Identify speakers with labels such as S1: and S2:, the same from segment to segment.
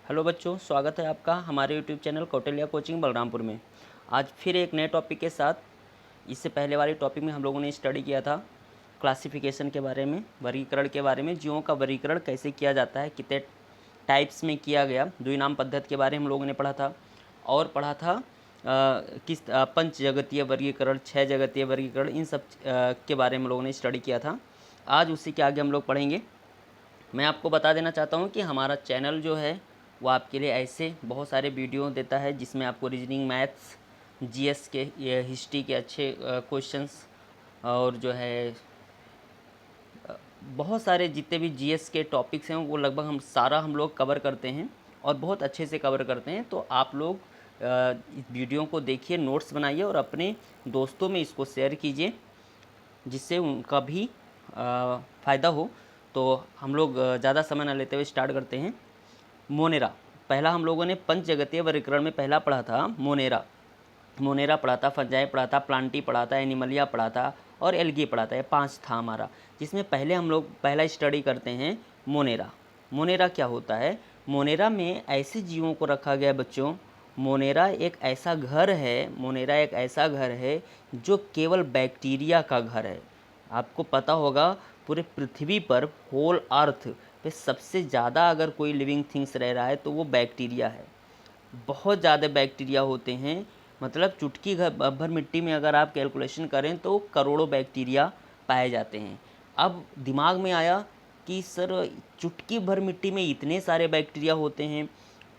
S1: Hello बच्चों, स्वागत है आपका हमारे YouTube channel Kautilya coaching Balrampur में। आज फिर एक नए टॉपिक के साथ। इससे पहले वाले टॉपिक में हम लोगों ने स्टडी किया था क्लासिफिकेशन के बारे में, वर्गीकरण के बारे में, जीवों का वर्गीकरण कैसे किया जाता है, कितने टाइप्स में किया गया, द्विनाम पद्धति के बारे में हम लोगों ने पढ़ा था। और पढ़ा था पंच जगतीय वर्गीकरण, 6 जगतीय वर्गीकरण, इन सब के बारे में हम लोगों ने स्टडी किया था। आज उसी के आगे हम लोग पढ़ेंगे। मैं आपको बता देना चाहता हूँ कि हमारा चैनल जो है वो आपके लिए ऐसे बहुत सारे वीडियो देता है जिसमें आपको रीजनिंग, मैथ्स, जीएस के, हिस्ट्री के अच्छे क्वेश्चंस और जो है बहुत सारे जितने भी जीएस के टॉपिक्स हैं वो लगभग हम लोग कवर करते हैं और बहुत अच्छे से कवर करते हैं। तो आप लोग इस वीडियो को देखिए, नोट्स बनाइए और अपने दोस्तों में इसको शेयर कीजिए जिससे उनका भी फ़ायदा हो। तो हम लोग ज़्यादा समय न लेते हुए स्टार्ट करते हैं। मोनेरा, पहला हम लोगों ने पंच जगतीय वर्गीकरण में पहला पढ़ा था मोनेरा पढ़ा था, फंजाई पढ़ा था, प्लांटी पढ़ा था, एनिमलिया पढ़ा था और एल्गी पढ़ा था। ये 5 था हमारा, जिसमें पहले हम लोग पहला स्टडी करते हैं मोनेरा। मोनेरा क्या होता है? मोनेरा में ऐसे जीवों को रखा गया बच्चों। मोनेरा एक ऐसा घर है जो केवल बैक्टीरिया का घर है। आपको पता होगा पूरे पृथ्वी पर, होल अर्थ पे सबसे ज़्यादा अगर कोई लिविंग थिंग्स रह रहा है तो वो बैक्टीरिया है। बहुत ज़्यादा बैक्टीरिया होते हैं, मतलब चुटकी भर मिट्टी में अगर आप कैलकुलेशन करें तो करोड़ों बैक्टीरिया पाए जाते हैं। अब दिमाग में आया कि सर चुटकी भर मिट्टी में इतने सारे बैक्टीरिया होते हैं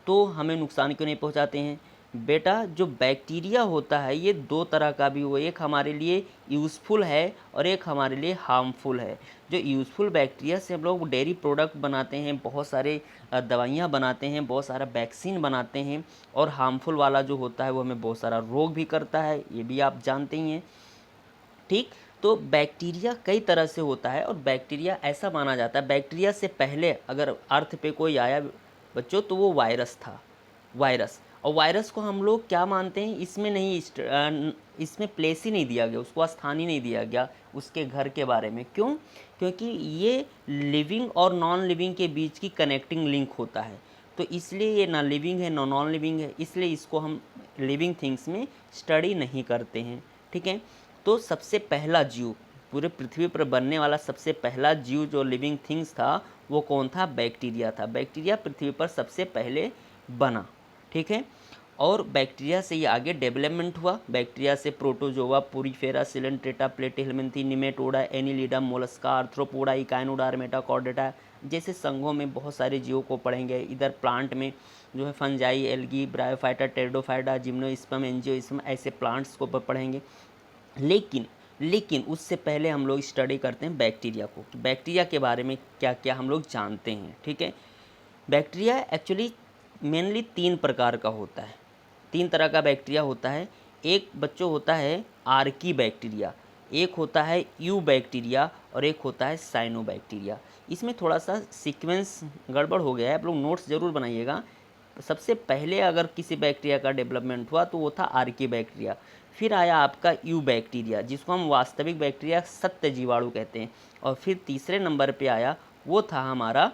S1: तो हमें नुकसान क्यों नहीं पहुंचाते हैं? बेटा, जो बैक्टीरिया होता है ये 2 तरह का भी हो, एक हमारे लिए यूज़फुल है और एक हमारे लिए हार्मफुल है। जो यूज़फुल बैक्टीरिया से हम लोग डेयरी प्रोडक्ट बनाते हैं, बहुत सारे दवाइयाँ बनाते हैं, बहुत सारा वैक्सीन बनाते हैं। और हार्मफुल वाला जो होता है वो हमें बहुत सारा रोग भी करता है, ये भी आप जानते ही हैं। ठीक, तो बैक्टीरिया कई तरह से होता है और बैक्टीरिया ऐसा माना जाता है, बैक्टीरिया से पहले अगर अर्थ पे कोई आया बच्चों तो वो वायरस था, वायरस। और वायरस को हम लोग क्या मानते हैं, इसमें प्लेस ही नहीं दिया गया, उसको स्थान ही नहीं दिया गया उसके घर के बारे में। क्यों? क्योंकि ये लिविंग और नॉन लिविंग के बीच की कनेक्टिंग लिंक होता है, तो इसलिए ये ना लिविंग है ना नॉन लिविंग है, इसलिए इसको हम लिविंग थिंग्स में स्टडी नहीं करते हैं। ठीक है, तो सबसे पहला जीव, पूरे पृथ्वी पर बनने वाला सबसे पहला जीव जो लिविंग थिंग्स था वो कौन था? बैक्टीरिया था। बैक्टीरिया पृथ्वी पर सबसे पहले बना। ठीक है, और बैक्टीरिया से ये आगे डेवलपमेंट हुआ। बैक्टीरिया से Protozoa, Porifera, Coelenterata, Platyhelminthes, Nematoda, Annelida, Mollusca, Arthropoda, Echinoda, Metachordata जैसे संघों में बहुत सारे जीवों को पढ़ेंगे। इधर प्लांट में जो है fungi, algae, bryophyta, pteridophyta, gymnosperm, angiosperm ऐसे प्लांट्स को पढ़ेंगे। लेकिन उससे पहले हम लोग स्टडी करते हैं बैक्टीरिया को। बैक्टीरिया के बारे में क्या क्या हम लोग जानते हैं। ठीक है, बैक्टीरिया एक्चुअली मेनली 3 प्रकार का होता है, 3 तरह का बैक्टीरिया होता है। एक बच्चों होता है आर्की बैक्टीरिया, एक होता है यू बैक्टीरिया और एक होता है साइनो बैक्टीरिया। इसमें थोड़ा सा सीक्वेंस गड़बड़ हो गया है, आप लोग नोट्स ज़रूर बनाइएगा। सबसे पहले अगर किसी बैक्टीरिया का डेवलपमेंट हुआ तो वो था आर्की बैक्टीरिया, फिर आया आपका यू बैक्टीरिया जिसको हम वास्तविक बैक्टीरिया, सत्य जीवाणु कहते हैं, और फिर तीसरे नंबर पे आया वो था हमारा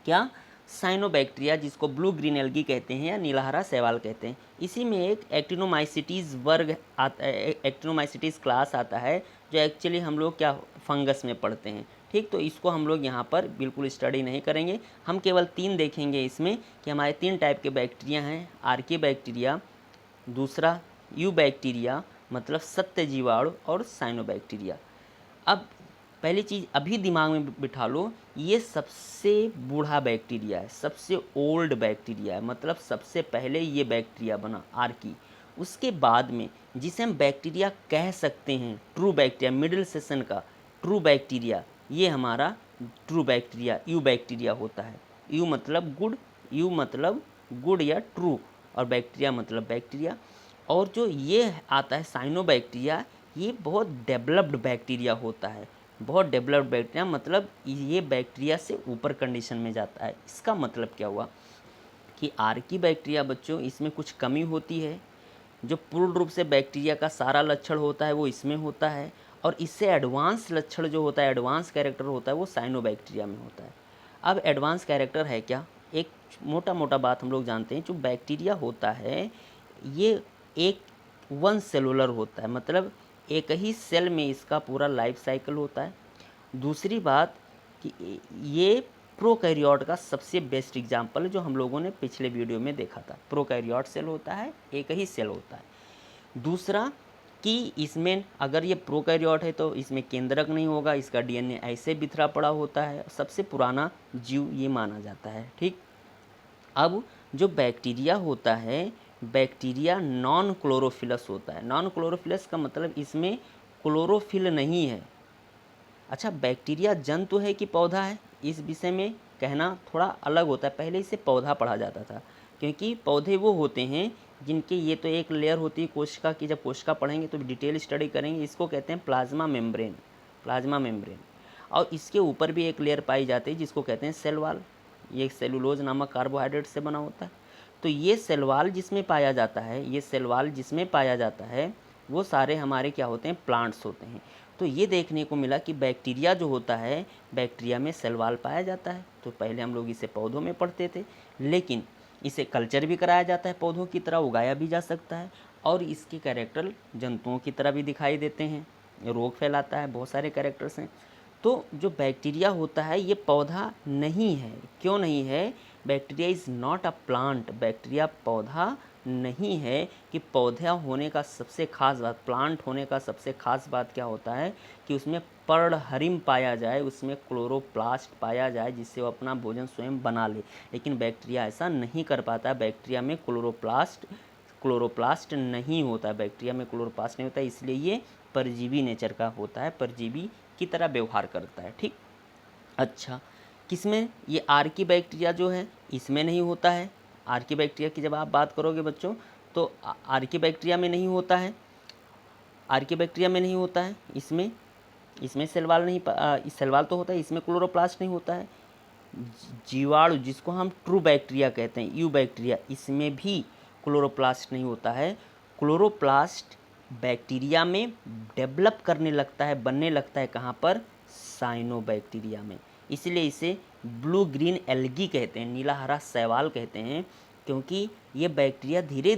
S1: क्या? साइनोबैक्टीरिया, जिसको ब्लू ग्रीन एल्गी कहते हैं या नीलहरा शैवाल कहते हैं। इसी में एक एक्टिनोमाइसिटीज़ वर्ग आता है, एक्टिनोमाइसिटीज़ क्लास आता है जो एक्चुअली हम लोग क्या फंगस में पढ़ते हैं। ठीक, तो इसको हम लोग यहाँ पर बिल्कुल स्टडी नहीं करेंगे, हम केवल 3 देखेंगे इसमें कि हमारे 3 टाइप के बैक्टीरिया हैं। आर्की बैक्टीरिया, दूसरा यू बैक्टीरिया मतलब सत्य जीवाणु, और साइनोबैक्टीरिया। अब पहली चीज़ अभी दिमाग में बिठा लो, ये सबसे बूढ़ा बैक्टीरिया है, सबसे ओल्ड बैक्टीरिया है, मतलब सबसे पहले ये बैक्टीरिया बना आर्की। उसके बाद में जिसे हम बैक्टीरिया कह सकते हैं, ट्रू बैक्टीरिया, मिडिल सेशन का ट्रू बैक्टीरिया, ये हमारा ट्रू बैक्टीरिया यू बैक्टीरिया होता है। यू मतलब गुड, यू मतलब गुड या ट्रू, और बैक्टीरिया मतलब बैक्टीरिया। और जो ये आता है साइनोबैक्टीरिया, ये बहुत डेवलप्ड बैक्टीरिया होता है, बहुत डेवलप्ड बैक्टीरिया, मतलब ये बैक्टीरिया से ऊपर कंडीशन में जाता है। इसका मतलब क्या हुआ कि आर्की बैक्टीरिया बच्चों, इसमें कुछ कमी होती है, जो पूर्ण रूप से बैक्टीरिया का सारा लक्षण होता है वो इसमें होता है, और इससे एडवांस लक्षण जो होता है, एडवांस कैरेक्टर होता है, वो साइनोबैक्टीरिया में होता है। अब एडवांस कैरेक्टर है क्या? एक मोटा मोटा बात हम लोग जानते हैं, जो बैक्टीरिया होता है ये एक वन सेलुलर होता है, मतलब एक ही सेल में इसका पूरा लाइफ साइकिल होता है। दूसरी बात कि ये प्रोकैरियोट का सबसे बेस्ट एग्जाम्पल है, जो हम लोगों ने पिछले वीडियो में देखा था। प्रोकैरियोट सेल होता है, एक ही सेल होता है। दूसरा कि इसमें अगर ये प्रोकैरियोट है तो इसमें केंद्रक नहीं होगा, इसका डीएनए ऐसे बिखरा पड़ा होता है, सबसे पुराना जीव ये माना जाता है। ठीक, अब जो बैक्टीरिया होता है, बैक्टीरिया नॉन क्लोरोफिलस होता है। नॉन क्लोरोफिलस का मतलब इसमें क्लोरोफिल नहीं है। अच्छा, बैक्टीरिया जंतु है कि पौधा है, इस विषय में कहना थोड़ा अलग होता है। पहले इसे पौधा पढ़ा जाता था, क्योंकि पौधे वो होते हैं जिनके ये तो एक लेयर होती है कोशिका की। जब कोशिका पढ़ेंगे तो डिटेल स्टडी करेंगे, इसको कहते हैं प्लाज्मा मेम्ब्रेन। प्लाज्मा मेम्ब्रेन, और इसके ऊपर भी एक लेयर पाई जाती है जिसको कहते हैं सेल वॉल। ये सेलुलोज नामक कार्बोहाइड्रेट से बना होता है। तो ये सेल वॉल जिसमें पाया जाता है, ये सेल वॉल जिसमें पाया जाता है, वो सारे हमारे क्या होते हैं, प्लांट्स होते हैं। तो ये देखने को मिला कि बैक्टीरिया जो होता है, बैक्टीरिया में सेल वॉल पाया जाता है। तो पहले हम लोग इसे पौधों में पढ़ते थे, लेकिन इसे कल्चर भी कराया जाता है, पौधों की तरह उगाया भी जा सकता है, और इसके कैरेक्टर जंतुओं की तरह भी दिखाई देते हैं। रोग फैलाता है, बहुत सारे कैरेक्टर्स हैं। तो जो बैक्टीरिया होता है ये पौधा नहीं है। क्यों नहीं है? Bacteria is not a plant. Bacteria पौधा नहीं है। कि पौधा होने का सबसे खास बात, प्लांट होने का सबसे खास बात क्या होता है कि उसमें पर्णहरिम पाया जाए, उसमें क्लोरोप्लास्ट पाया जाए, जिससे वो अपना भोजन स्वयं बना ले। लेकिन बैक्टीरिया ऐसा नहीं कर पाता। बैक्टीरिया में क्लोरोप्लास्ट नहीं होता। बैक्टीरिया में क्लोरोप्लास्ट नहीं होता, इसलिए ये परजीवी नेचर का होता है, परजीवी की तरह व्यवहार करता है। ठीक, अच्छा, किसमें? ये आर्की बैक्टीरिया जो है इसमें नहीं होता है। आर्की बैक्टीरिया की जब आप बात करोगे बच्चों, तो आर्की बैक्टीरिया में नहीं होता है। आर्की बैक्टीरिया में नहीं होता है। इसमें सेलवाल नहीं, सेलवाल तो होता है, इसमें क्लोरोप्लास्ट नहीं होता है। जीवाणु जिसको हम ट्रू बैक्टीरिया कहते हैं, यू बैक्टीरिया, इसमें भी क्लोरोप्लास्ट नहीं होता है। क्लोरोप्लास्ट बैक्टीरिया में डेवलप करने लगता है, बनने लगता है कहाँ पर? साइनोबैक्टीरिया में। इसलिए इसे ब्लू ग्रीन एल्गी कहते हैं, नीला हरा शैवाल कहते हैं, क्योंकि ये बैक्टीरिया धीरे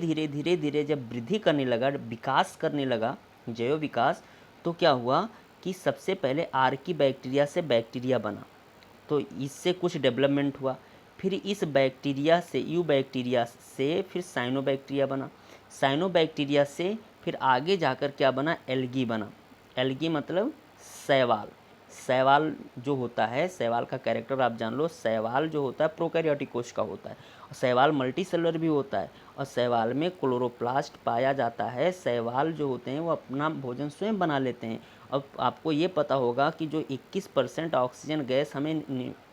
S1: धीरे जब वृद्धि करने लगा, विकास करने लगा, जैव विकास, तो क्या हुआ कि सबसे पहले आर्की बैक्टीरिया से बैक्टीरिया बना, तो इससे कुछ डेवलपमेंट हुआ। फिर इस बैक्टीरिया से, यू बैक्टीरिया से फिर साइनोबैक्टीरिया बना। साइनोबैक्टीरिया से फिर आगे जाकर क्या बना? एल्गी बना। एल्गी मतलब शैवाल। शैवाल जो होता है, शैवाल का कैरेक्टर आप जान लो। शैवाल जो होता है प्रोकैरियोटिक कोश का होता है, और शैवाल मल्टी सेलुलर भी होता है, और शैवाल में क्लोरोप्लास्ट पाया जाता है। शैवाल जो होते हैं वो अपना भोजन स्वयं बना लेते हैं। अब आपको ये पता होगा कि जो 21% ऑक्सीजन गैस हमें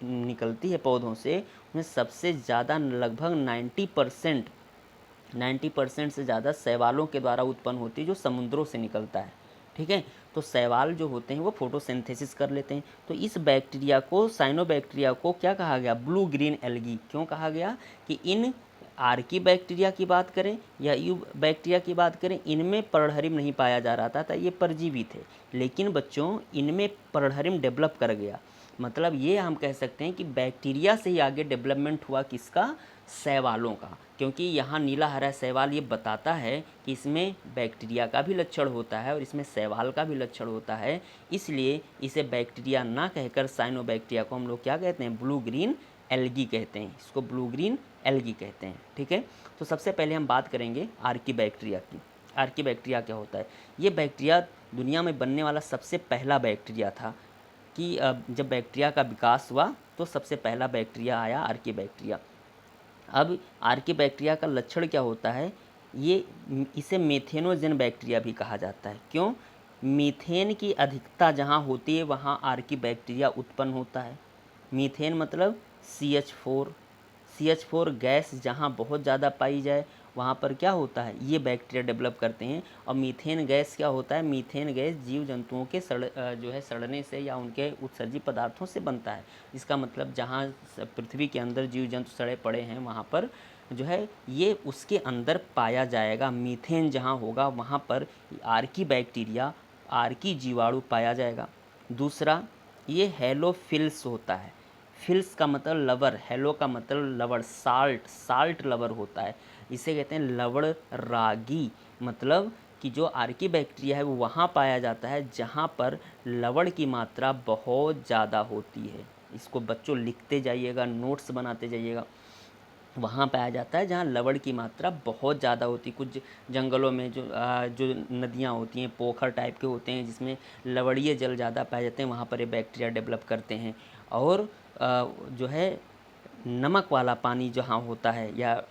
S1: निकलती है पौधों से, उसमें सबसे ज़्यादा लगभग 90% से ज़्यादा शैवालों के द्वारा उत्पन्न होती है, जो समुद्रों से निकलता है। ठीक है, तो शैवाल जो होते हैं वो फोटोसिंथेसिस कर लेते हैं। तो इस बैक्टीरिया को, साइनोबैक्टीरिया को क्या कहा गया? Blue green algae. क्यों कहा गया? कि इन आर्की बैक्टीरिया की बात करें या यू बैक्टीरिया की बात करें, इनमें पर्णहरिम नहीं पाया जा रहा था, ये परजीवी थे। लेकिन बच्चों इनमें पर्णहरिम डेवलप कर गया। मतलब ये हम कह सकते हैं कि बैक्टीरिया से ही आगे डेवलपमेंट हुआ किसका? शैवालों का। क्योंकि यहाँ नीला हरा शैवाल ये बताता है कि इसमें बैक्टीरिया का भी लक्षण होता है और इसमें शैवाल का भी लक्षण होता है। इसलिए इसे बैक्टीरिया ना कहकर साइनोबैक्टीरिया को हम लोग क्या कहते हैं? ब्लू ग्रीन एल्गी कहते हैं। इसको ब्लू ग्रीन एल्गी कहते हैं। ठीक है, तो सबसे पहले हम बात करेंगे आर्की बैक्टीरिया की। आर्की बैक्टीरिया क्या होता है? ये बैक्टीरिया दुनिया में बनने वाला सबसे पहला बैक्टीरिया था। कि जब बैक्टीरिया का विकास हुआ तो सबसे पहला बैक्टीरिया आया, आर्की बैक्टीरिया। अब आर्की बैक्टीरिया का लक्षण क्या होता है? इसे मेथेनोजेन बैक्टीरिया भी कहा जाता है। क्यों? मीथेन की अधिकता जहाँ होती है वहाँ आर्की बैक्टीरिया उत्पन्न होता है। मीथेन मतलब CH4 गैस जहाँ बहुत ज़्यादा पाई जाए वहाँ पर क्या होता है? ये बैक्टीरिया डेवलप करते हैं। और मीथेन गैस क्या होता है? मीथेन गैस जीव जंतुओं के सड़ने से या उनके उत्सर्जित पदार्थों से बनता है। इसका मतलब जहाँ पृथ्वी के अंदर जीव जंतु सड़े पड़े हैं वहाँ पर जो है ये उसके अंदर पाया जाएगा। मीथेन जहाँ होगा वहाँ पर आर्की बैक्टीरिया, आर्की जीवाणु पाया जाएगा। दूसरा, ये हेलोफिल्स होता है। फिल्स का मतलब लवर, हेलो का मतलब लवण, साल्ट, साल्ट लवर होता है। इसे कहते हैं लवण रागी, मतलब कि जो आर्की बैक्टीरिया है वो वहाँ पाया जाता है जहाँ पर लवण की मात्रा बहुत ज़्यादा होती है। इसको बच्चों लिखते जाइएगा, नोट्स बनाते जाइएगा। वहाँ पाया जाता है जहाँ लवण की मात्रा बहुत ज़्यादा होती है। कुछ जंगलों में जो नदियाँ होती हैं, पोखर टाइप के होते हैं जिसमें लवणीय जल ज़्यादा पाए जाते हैं, वहाँ पर ये बैक्टीरिया डेवलप करते हैं। और जो है नमक वाला पानी जहाँ होता है, या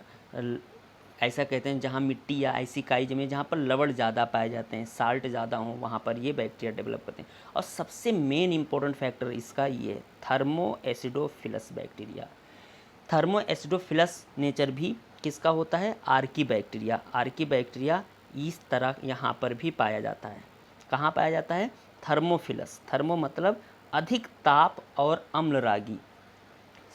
S1: ऐसा कहते हैं जहाँ मिट्टी या ऐसी काई जमी जहाँ पर लवण ज़्यादा पाए जाते हैं, साल्ट ज़्यादा हो, वहाँ पर ये बैक्टीरिया डेवलप करते हैं। और सबसे मेन इंपॉर्टेंट फैक्टर इसका ये है, thermo acidophilus bacteria. Thermo acidophilus nature भी किसका होता है? Archie bacteria. आर्की बैक्टीरिया इस तरह यहाँ पर भी पाया जाता है। कहाँ पाया जाता है? थर्मोफिलस। थर्मो मतलब अधिक ताप और अम्लरागी।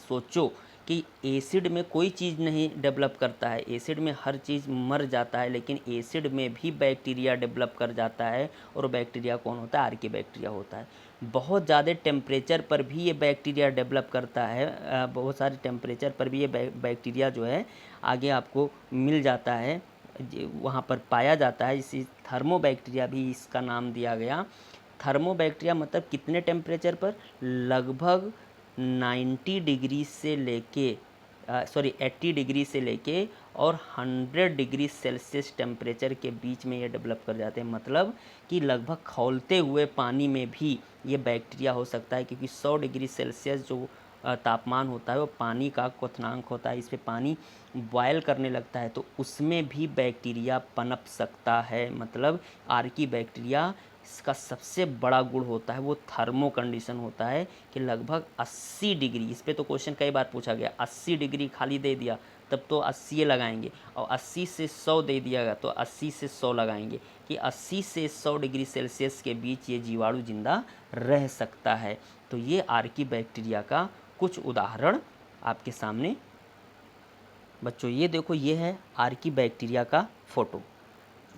S1: सोचो कि एसिड में कोई चीज़ नहीं डेवलप करता है, एसिड में हर चीज़ मर जाता है, लेकिन एसिड में भी बैक्टीरिया डेवलप कर जाता है। और बैक्टीरिया कौन होता है? आर्की बैक्टीरिया होता है। बहुत ज़्यादा टेम्परेचर पर भी ये बैक्टीरिया डेवलप करता है, बहुत सारे टेम्परेचर पर भी ये बैक्टीरिया जो है आगे आपको मिल जाता है, वहाँ पर पाया जाता है। इसी थर्मो बैक्टीरिया भी इसका नाम दिया गया। थर्मो बैक्टीरिया मतलब कितने टेम्परेचर पर? लगभग 90 डिग्री से लेके 80 डिग्री से लेके और 100 डिग्री सेल्सियस टेम्परेचर के बीच में ये डेवलप कर जाते हैं। मतलब कि लगभग खौलते हुए पानी में भी ये बैक्टीरिया हो सकता है, क्योंकि 100 डिग्री सेल्सियस जो तापमान होता है वो पानी का क्वथनांक होता है। इस पे पानी बॉयल करने लगता है तो उसमें भी बैक्टीरिया पनप सकता है। मतलब आर्की बैक्टीरिया इसका सबसे बड़ा गुण होता है वो थर्मो कंडीशन होता है कि लगभग 80 डिग्री, इस पे तो क्वेश्चन कई बार पूछा गया, 80 डिग्री खाली दे दिया तब तो 80 लगाएंगे, और 80 से 100 दे दिया गया तो 80 से 100 लगाएंगे, कि 80 से 100 डिग्री सेल्सियस के बीच ये जीवाणु जिंदा रह सकता है। तो ये आर्की बैक्टीरिया का कुछ उदाहरण आपके सामने बच्चों। ये देखो, ये है आर्की बैक्टीरिया का फ़ोटो।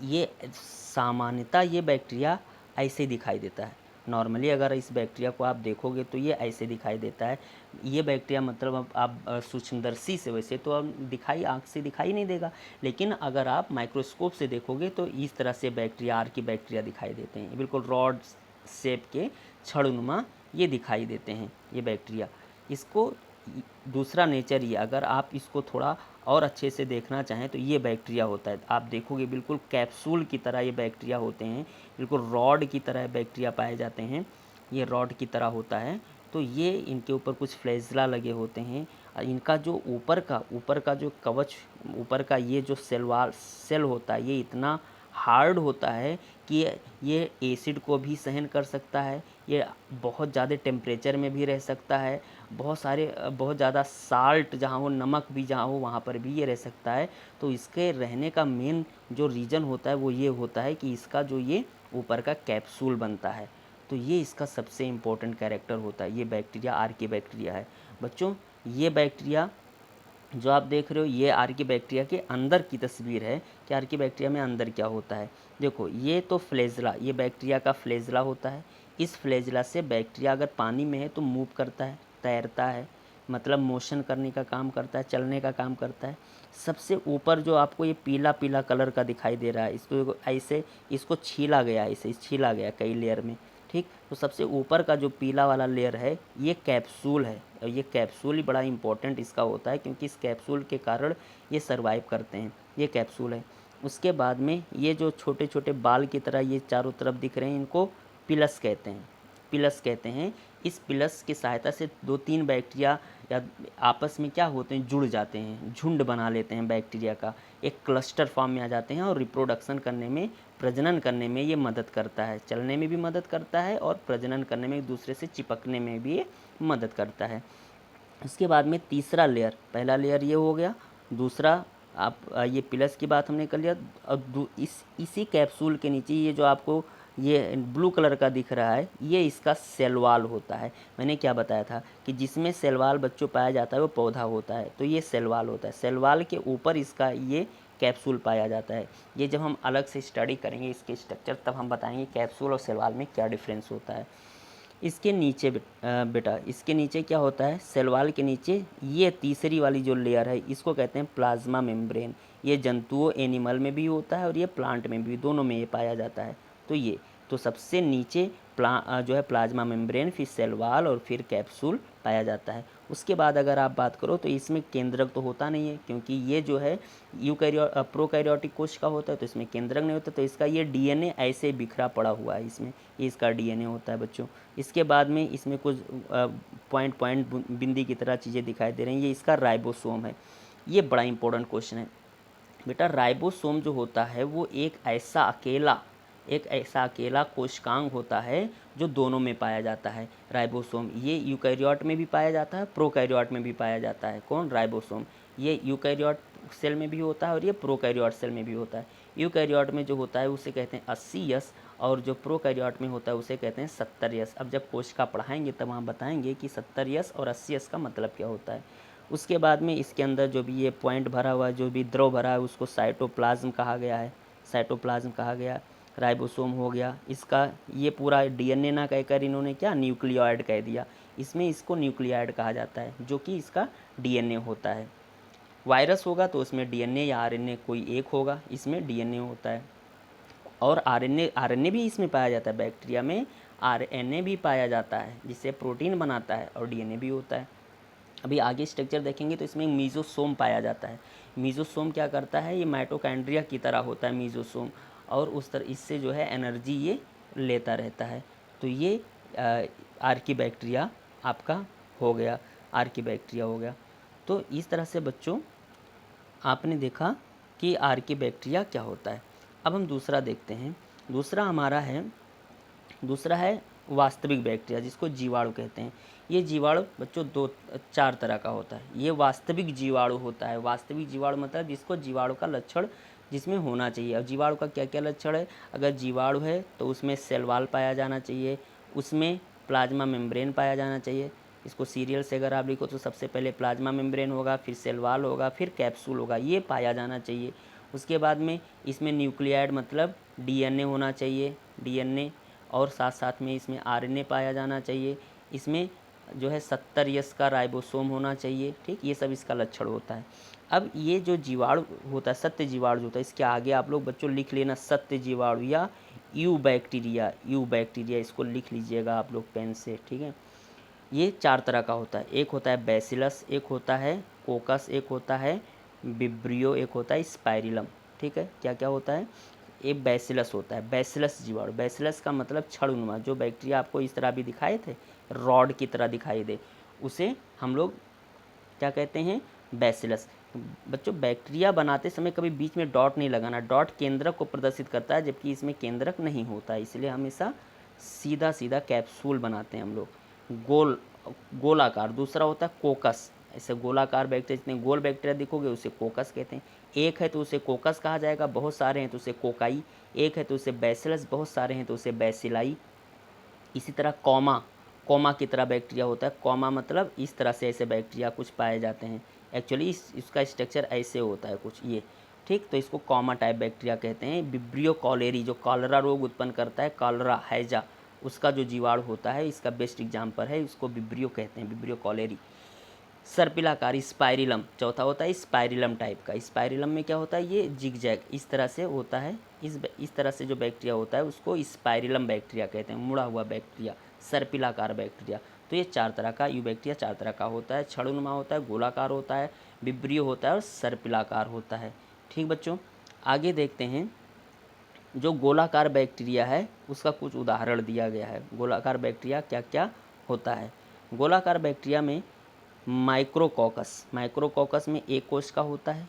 S1: ये सामान्यतः ये बैक्टीरिया ऐसे दिखाई देता है। नॉर्मली अगर इस बैक्टीरिया को आप देखोगे तो ये ऐसे दिखाई देता है। ये बैक्टीरिया मतलब अब आप सूक्ष्मदर्शी से वैसे तो अब दिखाई आँख से दिखाई नहीं देगा, लेकिन अगर आप माइक्रोस्कोप से देखोगे तो इस तरह से बैक्टीरिया, आर्की बैक्टीरिया दिखाई देते हैं। बिल्कुल रॉड शेप के छड़नुमा ये दिखाई देते हैं ये बैक्टीरिया। इसको दूसरा नेचर ये, अगर आप इसको थोड़ा और अच्छे से देखना चाहें तो ये बैक्टीरिया होता है। आप देखोगे बिल्कुल कैप्सूल की तरह ये बैक्टीरिया होते हैं, बिल्कुल रॉड की तरह बैक्टीरिया पाए जाते हैं। ये रॉड की तरह होता है। तो ये इनके ऊपर कुछ फ्लैजेला लगे होते हैं। इनका जो ऊपर का जो कवच, ऊपर का ये जो सेल होता है, ये इतना हार्ड होता है कि ये एसिड को भी सहन कर सकता है, ये बहुत ज़्यादा टेम्परेचर में भी रह सकता है, बहुत ज़्यादा साल्ट जहाँ हो, नमक भी जहाँ हो वहाँ पर भी ये रह सकता है। तो इसके रहने का मेन जो रीज़न होता है वो ये होता है कि इसका जो ये ऊपर का कैप्सूल बनता है। तो ये इसका सबसे इम्पोर्टेंट कैरेक्टर होता है। ये बैक्टीरिया आर्की बैक्टीरिया है बच्चों। ये बैक्टीरिया जो आप देख रहे हो ये आर्की बैक्टीरिया के अंदर की तस्वीर है कि आर्की बैक्टीरिया में अंदर क्या होता है। देखो, ये तो फ्लैजेला, ये बैक्टीरिया का फ्लैजेला होता है। इस फ्लैजेला से बैक्टीरिया अगर पानी में है तो मूव करता है, तैरता है, मतलब मोशन करने का काम करता है, चलने का काम करता है। सबसे ऊपर जो आपको ये पीला पीला कलर का दिखाई दे रहा है, इसको ऐसे इसको छीला गया, इसे छीला गया कई लेयर में, ठीक। तो सबसे ऊपर का जो पीला वाला लेयर है ये कैप्सूल है, और ये कैप्सूल ही बड़ा इंपॉर्टेंट इसका होता है, क्योंकि इस कैप्सूल के कारण ये सरवाइव करते हैं। ये कैप्सूल है। उसके बाद में ये जो छोटे छोटे बाल की तरह ये चारों तरफ दिख रहे हैं, इनको पिलस कहते हैं। पिलस कहते हैं। इस पिलस की सहायता से 2-3 बैक्टीरिया या आपस में क्या होते हैं, जुड़ जाते हैं, झुंड बना लेते हैं बैक्टीरिया का, एक क्लस्टर फॉर्म में आ जाते हैं, और रिप्रोडक्शन करने में, प्रजनन करने में ये मदद करता है। चलने में भी मदद करता है और प्रजनन करने में, एक दूसरे से चिपकने में भी ये मदद करता है। उसके बाद में तीसरा लेयर, पहला लेयर ये हो गया। दूसरा, आप ये पिलस की बात हमने कर लिया। अब इसी कैप्सूल के नीचे ये जो आपको ये ब्लू कलर का दिख रहा है, ये इसका सेल वॉल होता है। मैंने क्या बताया था कि जिसमें सेल वॉल बच्चों पाया जाता है वो पौधा होता है, तो ये सेल वॉल होता है। सेल वॉल के ऊपर इसका ये कैप्सूल पाया जाता है। ये जब हम अलग से स्टडी करेंगे इसके स्ट्रक्चर, तब हम बताएंगे कैप्सूल और सेल वॉल में क्या डिफरेंस होता है। इसके नीचे बेटा इसके नीचे क्या होता है, सेल वॉल के नीचे ये तीसरी वाली जो लेयर है इसको कहते हैं प्लाज्मा मेम्ब्रेन। ये जंतुओं एनिमल में भी होता है और ये प्लांट में भी, दोनों में ये पाया जाता है। तो सबसे नीचे जो है प्लाज्मा मेम्ब्रेन, फिर सेल वॉल और फिर कैप्सूल पाया जाता है। उसके बाद अगर आप बात करो तो इसमें केंद्रक तो होता नहीं है, क्योंकि ये जो है प्रोकैरियोटिक कोश का होता है, तो इसमें केंद्रक नहीं होता। तो इसका ये डीएनए ऐसे बिखरा पड़ा हुआ है, इसमें ये इसका डीएनए होता है बच्चों। इसके बाद में इसमें कुछ पॉइंट पॉइंट बिंदी की तरह चीज़ें दिखाई दे रही हैं, ये इसका राइबोसोम है। ये बड़ा इंपॉर्टेंट क्वेश्चन है बेटा। राइबोसोम जो होता है वो एक ऐसा अकेला कोशिकांग होता है जो दोनों में पाया जाता है। राइबोसोम ये यूकैरियोट में भी पाया जाता है, प्रोकैरियोट में भी पाया जाता है। कौन? राइबोसोम। ये यूकैरियोट सेल में भी होता है और ये प्रोकैरियोट सेल में भी होता है। यूकैरियोट में जो होता है उसे कहते हैं 80S और जो प्रोकैरियोट में होता है उसे कहते हैं 70S। अब जब कोशिका पढ़ाएंगे तब हम बताएंगे कि 70S और 80S का मतलब क्या होता है। उसके बाद में इसके अंदर जो भी ये पॉइंट भरा हुआ है, जो भी द्रव भरा है, उसको साइटोप्लाज्म कहा गया है। साइटोप्लाज्म कहा गया। राइबोसोम हो गया इसका, ये पूरा डीएनए ना कहकर इन्होंने क्या न्यूक्लियोइड कह दिया। इसमें इसको न्यूक्लियोइड कहा जाता है, जो कि इसका डीएनए होता है। वायरस होगा तो उसमें डीएनए या आरएनए कोई एक होगा, इसमें डीएनए होता है। और आरएनए भी इसमें पाया जाता है। बैक्टीरिया में आरएनए भी पाया जाता है जिससे प्रोटीन बनाता है, और डीएनए भी होता है। अभी आगे स्ट्रक्चर देखेंगे तो इसमें मीजोसोम पाया जाता है। मीजोसोम क्या करता है, ये माइटोकॉन्ड्रिया की तरह होता है मीजोसोम, और उस तरह इससे जो है एनर्जी ये लेता रहता है। तो ये आर्कीबैक्टीरिया आपका हो गया, आर्कीबैक्टीरिया हो गया। तो इस तरह से बच्चों आपने देखा कि आर्कीबैक्टीरिया क्या होता है। अब हम दूसरा देखते हैं। दूसरा है वास्तविक बैक्टीरिया, जिसको जीवाणु कहते हैं। ये जीवाणु बच्चों 4 तरह का होता है। ये वास्तविक जीवाणु होता है। वास्तविक जीवाणु मतलब जिसको जीवाणु का लक्षण जिसमें होना चाहिए। अब जीवाणु का क्या क्या लक्षण है? अगर जीवाणु है तो उसमें सेल वॉल पाया जाना चाहिए, उसमें प्लाज्मा मेम्ब्रेन पाया जाना चाहिए। इसको सीरियल से अगर आप लिखो तो सबसे पहले प्लाज्मा मेम्ब्रेन होगा, फिर सेल वॉल होगा, फिर कैप्सूल होगा, ये पाया जाना चाहिए। उसके बाद में इसमें न्यूक्लियाइड मतलब डीएनए होना चाहिए, डीएनए, और साथ साथ में इसमें आरएनए पाया जाना चाहिए। इसमें जो है 70S का राइबोसोम होना चाहिए। ठीक, ये सब इसका लक्षण होता है। अब ये जो जीवाणु होता है, सत्य जीवाणु जो होता है, इसके आगे आप लोग बच्चों लिख लेना सत्य जीवाणु या यू बैक्टीरिया, इसको लिख लीजिएगा आप लोग पेन से। ठीक है, ये 4 तरह का होता है। एक होता है बैसिलस, एक होता है कोकस, एक होता है विब्रियो, एक होता है स्पाइरिलम। ठीक है, क्या क्या होता है? एक बैसिलस होता है, बैसिलस जीवाणु। बैसिलस का मतलब छड़नुमा, जो बैक्टीरिया आपको इस तरह भी दिखाए थे, रॉड की तरह दिखाई दे, उसे हम लोग क्या कहते हैं? बैसिलस। बच्चों बैक्टीरिया बनाते समय कभी बीच में डॉट नहीं लगाना। डॉट केंद्रक को प्रदर्शित करता है, जबकि इसमें केंद्रक नहीं होता है, इसलिए हमेशा सीधा सीधा कैप्सूल बनाते हैं हम लोग, गोलाकार। दूसरा होता है कोकस, ऐसे गोलाकार बैक्टीरिया, जितने गोल बैक्टीरिया दिखोगे उसे कोकस कहते हैं। एक है तो उसे कोकस कहा जाएगा, बहुत सारे हैं तो उसे कोकाई। एक है तो उसे बैसिलस, बहुत सारे हैं तो उसे बैसिलाई। इसी तरह कॉमा की तरह बैक्टीरिया होता है। कॉमा मतलब इस तरह से ऐसे बैक्टीरिया कुछ पाए जाते हैं। एक्चुअली इसका स्ट्रक्चर ऐसे होता है कुछ ये। ठीक, तो इसको कॉमा टाइप बैक्टीरिया कहते हैं। विब्रियो कॉलेरी जो कॉलरा रोग उत्पन्न करता है, कॉलरा हैजा, उसका जो जीवाणु होता है, इसका बेस्ट एग्जाम्पल है, इसको विब्रियो कहते हैं, विब्रियो कॉलेरी। सर्पिलाकार स्पाइरिलम चौथा होता है, स्पाइरिलम टाइप का। स्पाइरिलम में क्या होता है? ये जिगजैग इस तरह से होता है। इस तरह से जो बैक्टीरिया होता है उसको स्पाइरिलम बैक्टीरिया कहते हैं, मुड़ा हुआ बैक्टीरिया, सर्पिलाकार बैक्टीरिया। तो ये 4 तरह का बैक्टीरिया 4 तरह का होता है। छड़नुमा होता है, गोलाकार होता है, विब्रियो होता है और सर्पिलाकार होता है। ठीक बच्चों, आगे देखते हैं। जो गोलाकार बैक्टीरिया है उसका कुछ उदाहरण दिया गया है। गोलाकार बैक्टीरिया क्या क्या होता है? गोलाकार बैक्टीरिया में माइक्रोकॉकस में एक कोश का होता है।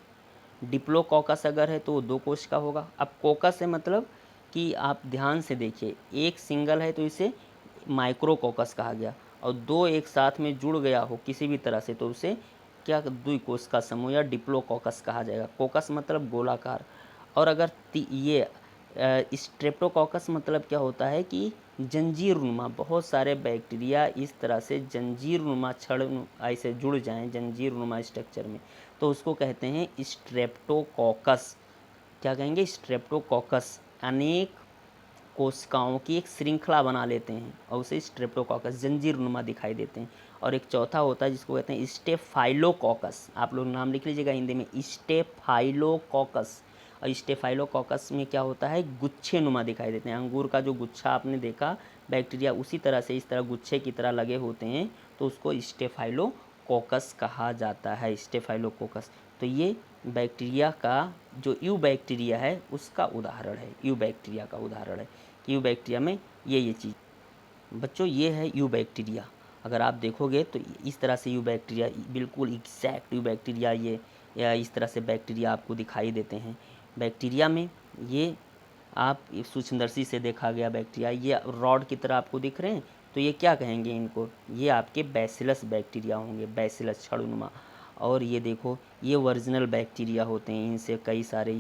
S1: डिप्लोकॉकस अगर है तो वो 2 कोश का होगा। अब कोकस है मतलब कि आप ध्यान से देखिए, एक सिंगल है तो इसे माइक्रोकॉकस कहा गया, और 2 एक साथ में जुड़ गया हो किसी भी तरह से तो उसे क्या द्विकोश का समूह या डिप्लोकॉकस कहा जाएगा। कोकस मतलब गोलाकार। और अगर ये स्ट्रेप्टोकॉकस मतलब क्या होता है कि जंजीरनुमा, बहुत सारे बैक्टीरिया इस तरह से जंजीरनुमा छड़ ऐसे जुड़ जाएं जंजीरनुमा स्ट्रक्चर में, तो उसको कहते हैं स्ट्रेप्टोकॉकस। क्या कहेंगे? स्ट्रेप्टोकॉकस। अनेक कोशिकाओं की एक श्रृंखला बना लेते हैं और उसे स्ट्रेप्टोकोकस जंजीरनुमा दिखाई देते हैं। और एक चौथा होता है जिसको कहते हैं स्टेफाइलोकोकस। आप लोग नाम लिख लीजिएगा हिंदी में, स्टेफाइलोकोकस। और स्टेफाइलोकोकस में क्या होता है, गुच्छे नुमा दिखाई देते हैं। अंगूर का जो गुच्छा आपने देखा बैक्टीरिया उसी तरह से इस तरह गुच्छे की तरह लगे होते हैं, तो उसको स्टेफाइलोकोकस कहा जाता है, स्टेफाइलोकोकस। तो ये बैक्टीरिया का जो यू बैक्टीरिया है उसका उदाहरण है, यू बैक्टीरिया का उदाहरण है कि यू बैक्टीरिया में ये चीज़। बच्चों ये है यू बैक्टीरिया। अगर आप देखोगे तो इस तरह से यू बैक्टीरिया, बिल्कुल एग्जैक्ट यू बैक्टीरिया ये या इस तरह से बैक्टीरिया आपको दिखाई देते हैं। बैक्टीरिया में ये आप सूक्ष्मदर्शी से देखा गया बैक्टीरिया, ये रॉड की तरह आपको दिख रहे हैं, तो ये क्या कहेंगे इनको, ये आपके बैसिलस बैक्टीरिया होंगे, बैसिलस छड़नुमा। और ये देखो ये ओरिजिनल बैक्टीरिया होते हैं, इनसे कई सारे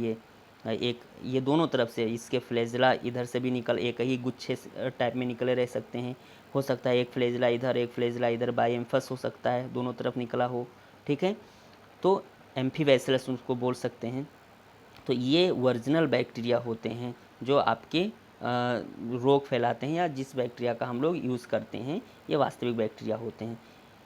S1: ये दोनों तरफ से इसके फ्लैजेला इधर से भी निकल एक ही गुच्छे टाइप में निकले रह सकते हैं। हो सकता है एक फ्लैजेला इधर एक फ्लैजेला इधर, बायएम्फस हो सकता है, दोनों तरफ निकला हो, ठीक है। तो एम्फीबैसिलस उसको बोल सकते हैं। तो ये ओरिजिनल बैक्टीरिया होते हैं जो आपके रोग फैलाते हैं, या जिस बैक्टीरिया का हम लोग यूज़ करते हैं ये वास्तविक बैक्टीरिया होते हैं।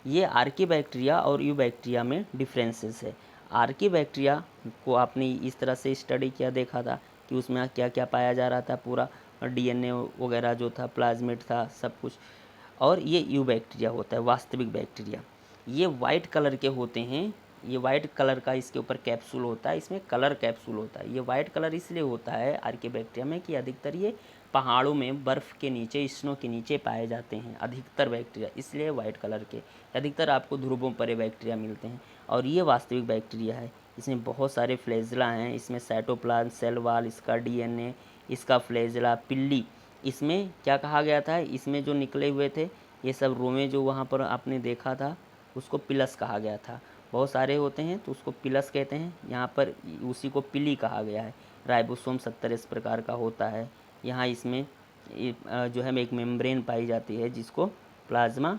S1: ये आर्की बैक्टीरिया और यू बैक्टीरिया में डिफरेंसेस है। आर्की बैक्टीरिया को आपने इस तरह से स्टडी किया, देखा था कि उसमें क्या क्या पाया जा रहा था, पूरा डीएनए वगैरह जो था, प्लाज्मिड था, सब कुछ। और ये यू बैक्टीरिया होता है वास्तविक बैक्टीरिया। ये वाइट कलर के होते हैं, ये वाइट कलर का इसके ऊपर कैप्सूल होता है, इसमें कलर कैप्सूल होता है। ये वाइट कलर इसलिए होता है आर्कियोबैक्टीरिया में कि अधिकतर ये पहाड़ों में बर्फ़ के नीचे, स्नो के नीचे पाए जाते हैं अधिकतर बैक्टीरिया, इसलिए वाइट कलर के। अधिकतर आपको ध्रुवों पर ये बैक्टीरिया मिलते हैं। और ये वास्तविक बैक्टीरिया है, इसमें बहुत सारे फ्लैजेला हैं, इसमें साइटोप्लाज्म, सेल वॉल, इसका डीएनए, इसका फ्लैजेला, पिल्ली। इसमें क्या कहा गया था, इसमें जो निकले हुए थे ये सब रोमे जो वहाँ पर आपने देखा था उसको पिलस कहा गया था। बहुत सारे होते हैं तो उसको पिलस कहते हैं, यहाँ पर उसी को पिली कहा गया है। राइबोसोम 70 इस प्रकार का होता है। यहाँ इसमें जो है एक मेम्ब्रेन पाई जाती है जिसको प्लाज्मा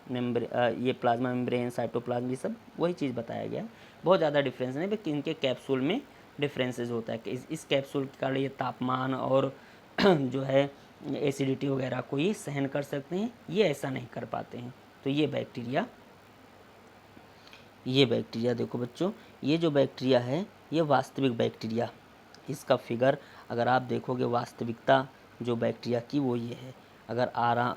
S1: ये प्लाज्मा मेम्ब्रेन, साइटोप्लाज्म, ये सब वही चीज़ बताया गया है। बहुत ज़्यादा डिफरेंस नहीं, बल्कि इनके कैप्सूल में डिफरेंसेस होता है कि इस कैप्सूल का ये तापमान और जो है एसिडिटी वगैरह को ये सहन कर सकते हैं, ये ऐसा नहीं कर पाते हैं। तो ये बैक्टीरिया देखो बच्चों, ये जो बैक्टीरिया है ये वास्तविक बैक्टीरिया, इसका फिगर अगर आप देखोगे वास्तविकता जो बैक्टीरिया की वो ये है। अगर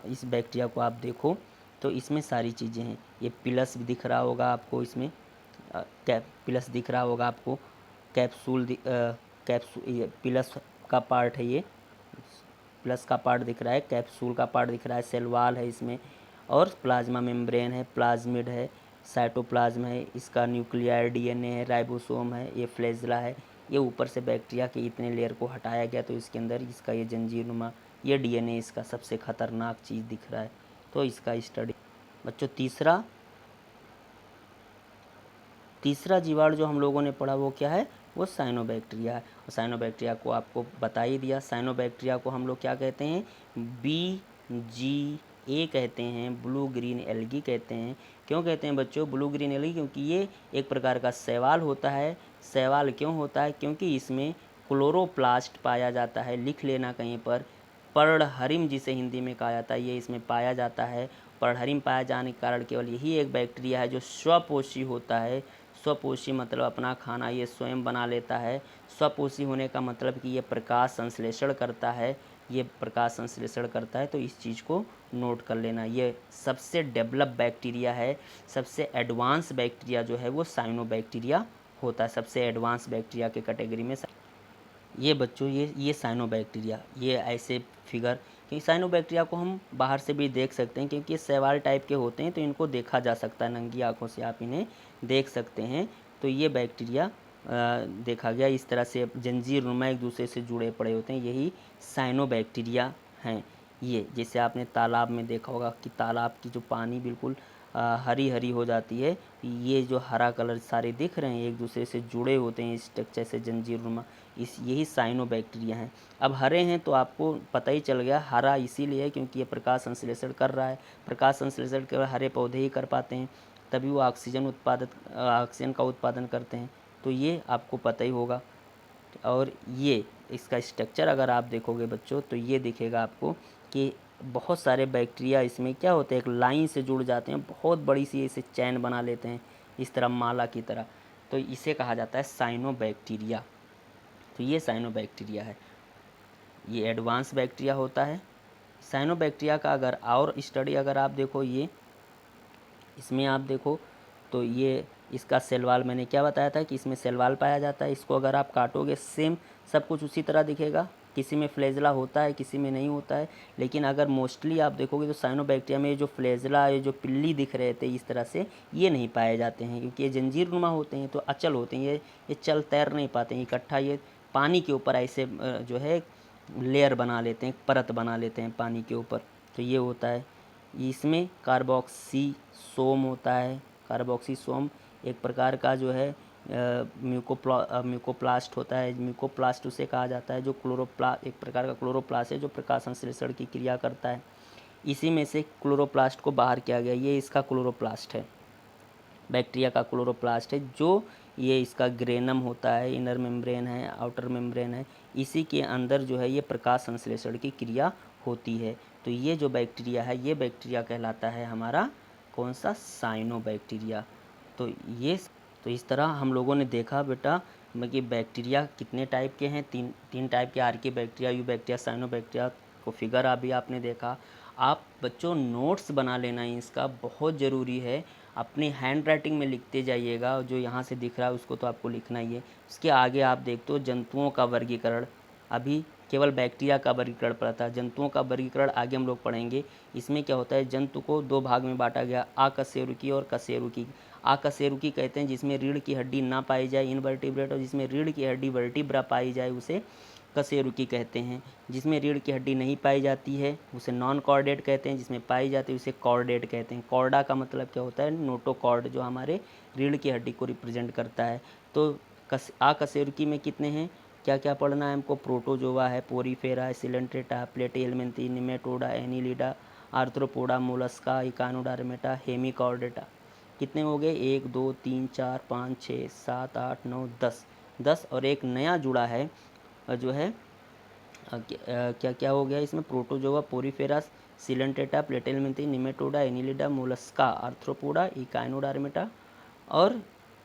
S1: इस बैक्टीरिया को आप देखो तो इसमें सारी चीज़ें हैं। ये पिलस भी दिख रहा होगा आपको, इसमें पिलस दिख रहा होगा आपको, कैप्सूल ये पिलस का पार्ट है, ये प्लस का पार्ट दिख रहा है, कैप्सूल का पार्ट दिख रहा है, सेल वॉल है इसमें, और प्लाज्मा मेम्ब्रेन है, प्लाज्मिड है, साइटोप्लाज्म है, इसका न्यूक्लियर डीएनए है, राइबोसोम है, ये फ्लैजेला है। ये ऊपर से बैक्टीरिया के इतने लेयर को हटाया गया तो इसके अंदर इसका ये जंजीरनुमा ये डीएनए इसका सबसे खतरनाक चीज़ दिख रहा है। तो इसका स्टडी बच्चों तीसरा जीवाणु जो हम लोगों ने पढ़ा वो क्या है, वो साइनोबैक्टीरिया है। और साइनोबैक्टीरिया को आपको बता ही दिया। साइनोबैक्टीरिया को हम लोग क्या कहते हैं, BGA कहते हैं, ब्लू ग्रीन एल्गी कहते हैं। क्यों कहते हैं बच्चों ब्लू ग्रीन एल्गी, क्योंकि ये एक प्रकार का शैवाल होता है। शैवाल क्यों होता है, क्योंकि इसमें क्लोरोप्लास्ट पाया जाता है, लिख लेना कहीं पर, पर्णहरिम जिसे हिंदी में कहा जाता है, ये इसमें पाया जाता है। पर्णहरिम पाया जाने के कारण केवल यही एक बैक्टीरिया है जो स्वपोषी होता है। स्वपोषी मतलब अपना खाना ये स्वयं बना लेता है। स्वपोषी होने का मतलब कि ये प्रकाश संश्लेषण करता है, ये प्रकाश संश्लेषण करता है। तो इस चीज़ को नोट कर लेना, ये सबसे डेवलप बैक्टीरिया है। सबसे एडवांस बैक्टीरिया जो है वो साइनोबैक्टीरिया होता है, सबसे एडवांस बैक्टीरिया के कैटेगरी में। ये बच्चों ये साइनोबैक्टीरिया, ये ऐसे फिगर, क्योंकि साइनोबैक्टीरिया को हम बाहर से भी देख सकते हैं क्योंकि ये शैवाल टाइप के होते हैं, तो इनको देखा जा सकता है, नंगी आंखों से आप इन्हें देख सकते हैं। तो ये बैक्टीरिया देखा गया इस तरह से जंजीरनुमा एक दूसरे से जुड़े पड़े होते हैं, यही साइनोबैक्टीरिया हैं। ये जैसे आपने तालाब में देखा होगा कि तालाब की जो पानी बिल्कुल हरी हरी हो जाती है, ये जो हरा कलर सारे दिख रहे हैं एक दूसरे से जुड़े होते हैं स्ट्रक्चर से जंजीरनुमा, यही साइनोबैक्टीरिया हैं। अब हरे हैं तो आपको पता ही चल गया, हरा इसीलिए क्योंकि ये प्रकाश संश्लेषण कर रहा है। प्रकाश संश्लेषण केवल हरे पौधे ही कर पाते हैं, तभी वो ऑक्सीजन का उत्पादन करते हैं। तो ये आपको पता ही होगा। और ये इसका स्ट्रक्चर अगर आप देखोगे बच्चों तो ये दिखेगा आपको कि बहुत सारे बैक्टीरिया इसमें क्या होते हैं, एक लाइन से जुड़ जाते हैं, बहुत बड़ी सी इसे चैन बना लेते हैं इस तरह माला की तरह। तो इसे कहा जाता है साइनोबैक्टीरिया। तो ये साइनोबैक्टीरिया है, ये एडवांस बैक्टीरिया होता है। साइनोबैक्टीरिया का अगर और स्टडी अगर आप देखो, ये इसमें आप देखो तो ये इसका सेल वाल मैंने क्या बताया था कि इसमें सेल वाल पाया जाता है। इसको अगर आप काटोगे सेम सब कुछ उसी तरह दिखेगा, किसी में फ्लैजेला होता है किसी में नहीं होता है। लेकिन अगर मोस्टली आप देखोगे तो साइनोबैक्टीरिया में जो फ्लैजेला, ये जो पिल्ली दिख रहे थे इस तरह से, ये नहीं पाए जाते हैं क्योंकि ये जंजीर नुमा होते हैं, तो अचल होते हैं, ये चल तैर नहीं पाते हैं इकट्ठा, ये पानी के ऊपर ऐसे जो है लेयर बना लेते हैं, परत बना लेते हैं पानी के ऊपर। तो ये होता है। इसमें कार्बोक्सीसोम होता है। कार्बोक्सीसोम एक प्रकार का जो है म्यूकोप्लास्ट होता है। म्यूकोप्लास्ट उसे कहा जाता है जो एक प्रकार का क्लोरोप्लास्ट है जो प्रकाश संश्लेषण की क्रिया करता है। इसी में से क्लोरोप्लास्ट को बाहर किया गया, ये इसका क्लोरोप्लास्ट है, बैक्टीरिया का क्लोरोप्लास्ट है। जो ये इसका ग्रेनम होता है, इनर मेम्ब्रेन है, आउटर मेम्ब्रेन है, इसी के अंदर जो है ये प्रकाश संश्लेषण की क्रिया होती है। तो ये जो बैक्टीरिया है, ये बैक्टीरिया कहलाता है हमारा कौन सा, साइनोबैक्टीरिया। तो इस तरह हम लोगों ने देखा बेटा कि बैक्टीरिया कितने टाइप के हैं, तीन टाइप के आर्कीबैक्टीरिया, यूबैक्टीरिया, साइनोबैक्टीरिया को फिगर अभी आपने देखा। आप बच्चों नोट्स बना लेना इसका बहुत ज़रूरी है, अपनी हैंड राइटिंग में लिखते जाइएगा। जो यहाँ से दिख रहा है उसको तो आपको लिखना ही है। उसके आगे आप देखते हो जंतुओं का वर्गीकरण, अभी केवल बैक्टीरिया का वर्गीकरण पड़ा था, जंतुओं का वर्गीकरण आगे हम लोग पढ़ेंगे। इसमें क्या होता है, जंतु को दो भाग में बांटा गया, अकशेरुकी और कशेरुकी। अकशेरुकी कहते हैं जिसमें रीढ़ की हड्डी ना पाई जाए, इनवर्टिब्रेट, और जिसमें रीढ़ की हड्डी वर्टिब्रा पाई जाए उसे कशेरुकी कहते हैं। जिसमें रीढ़ की हड्डी नहीं पाई जाती है उसे नॉन कॉर्डेट कहते हैं, जिसमें पाई जाती है उसे कॉर्डेट कहते हैं। कॉर्डा का मतलब क्या होता है, नोटोकॉर्ड, जो हमारे रीढ़ की हड्डी को रिप्रेजेंट करता है। तो अकशेरुकी में कितने हैं, क्या क्या पढ़ना है हमको, प्रोटोजोआ है, पोरीफेरा है, Coelenterata, Platyhelminthes, Nematoda, Annelida, Arthropoda, Mollusca, Echinodermata, Hemichordata. कितने हो गए, 1 2 3 4 5 6 7 8 9 10 और एक नया जुड़ा है जो है क्या क्या हो गया इसमें, Protozoa, Porifera, Coelenterata, Platyhelminthes, Nematoda, Annelida, Mollusca, Arthropoda, Echinodermata, और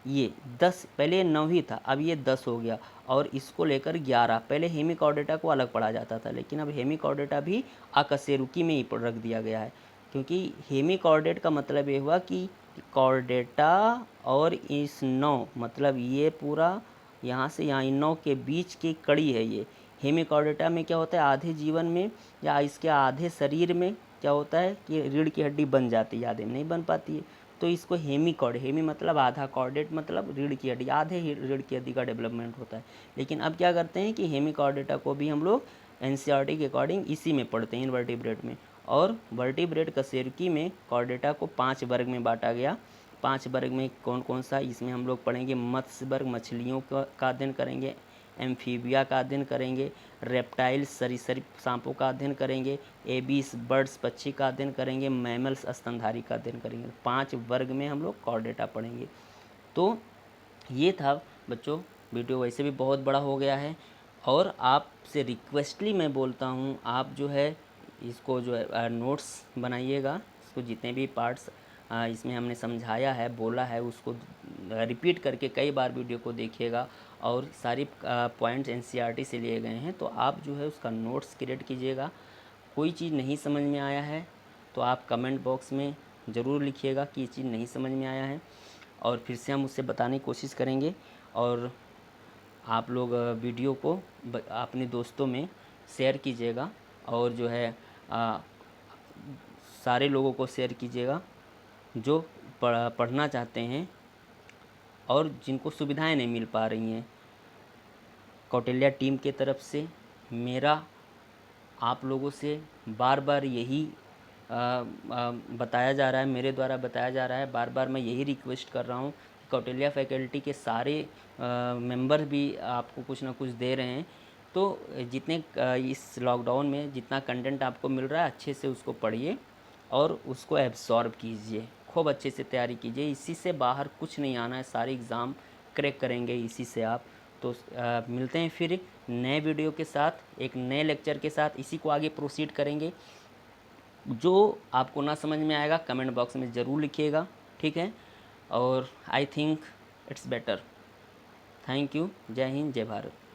S1: ये 10, पहले ये 9 ही था, अब ये 10 हो गया, और इसको लेकर 11। पहले हेमिकॉर्डेटा को अलग पढ़ा जाता था, लेकिन अब हेमिकॉर्डेटा भी अकशेरुकी में ही रख दिया गया है, क्योंकि हेमिकॉर्डेट का मतलब ये हुआ कि कॉर्डेटा और इस 9, मतलब ये पूरा यहाँ से यहाँ इन 9 के बीच की कड़ी है ये। हेमिकॉर्डेटा में क्या होता है, आधे जीवन में या इसके आधे शरीर में क्या होता है कि रीढ़ की हड्डी बन जाती है, आधे में नहीं बन पाती है, तो इसको हेमिकॉर्ड, हेमी मतलब आधा, कॉर्डेट मतलब रीढ़ की हड्डी, आधे ही रीढ़ की हड्डी का डेवलपमेंट होता है। लेकिन अब क्या करते हैं कि हेमिकॉर्डेटा को भी हम लोग एनसीईआरटी के अकॉर्डिंग इसी में पढ़ते हैं, इनवर्टिब्रेट में। और वर्टिब्रेट कशेरुकी में कॉर्डेटा को 5 वर्ग में बांटा गया। 5 वर्ग में कौन कौन सा, इसमें हम लोग पढ़ेंगे मत्स्य वर्ग, मछलियों का अध्ययन करेंगे, एम्फीबिया का अध्ययन करेंगे, रेप्टाइल्स सरीसृप सांपों का अध्ययन करेंगे, एबीस बर्ड्स पक्षी का अध्ययन करेंगे, मैमल्स स्तनधारी का अध्ययन करेंगे। 5 वर्ग में हम लोग कॉर्डेटा पढ़ेंगे। तो ये था बच्चों, वीडियो वैसे भी बहुत बड़ा हो गया है, और आपसे रिक्वेस्टली मैं बोलता हूँ आप जो है इसको जो है नोट्स बनाइएगा, इसको जितने भी पार्ट्स इसमें हमने समझाया है, बोला है, उसको रिपीट करके कई बार वीडियो को देखिएगा, और सारी पॉइंट्स एनसीईआरटी से लिए गए हैं, तो आप जो है उसका नोट्स क्रिएट कीजिएगा। कोई चीज़ नहीं समझ में आया है तो आप कमेंट बॉक्स में ज़रूर लिखिएगा कि ये चीज़ नहीं समझ में आया है, और फिर से हम उससे बताने की कोशिश करेंगे। और आप लोग वीडियो को अपने दोस्तों में शेयर कीजिएगा, और जो है सारे लोगों को शेयर कीजिएगा जो पढ़ना चाहते हैं और जिनको सुविधाएं नहीं मिल पा रही हैं। कौटिल्या टीम के तरफ से मेरा आप लोगों से बार बार यही बताया जा रहा है, मेरे द्वारा बताया जा रहा है, बार बार मैं यही रिक्वेस्ट कर रहा हूँ कि कौटिल्या फैकल्टी के सारे मेंबर भी आपको कुछ ना कुछ दे रहे हैं। तो जितने इस लॉकडाउन में जितना कंटेंट आपको मिल रहा है अच्छे से उसको पढ़िए और उसको एब्सॉर्ब कीजिए, खूब अच्छे से तैयारी कीजिए। इसी से बाहर कुछ नहीं आना है, सारे एग्ज़ाम क्रैक करेंगे इसी से आप। तो मिलते हैं फिर नए वीडियो के साथ, एक नए लेक्चर के साथ। इसी को आगे प्रोसीड करेंगे। जो आपको ना समझ में आएगा कमेंट बॉक्स में ज़रूर लिखिएगा, ठीक है। और I think it's better. Thank you. जय हिंद, जय भारत।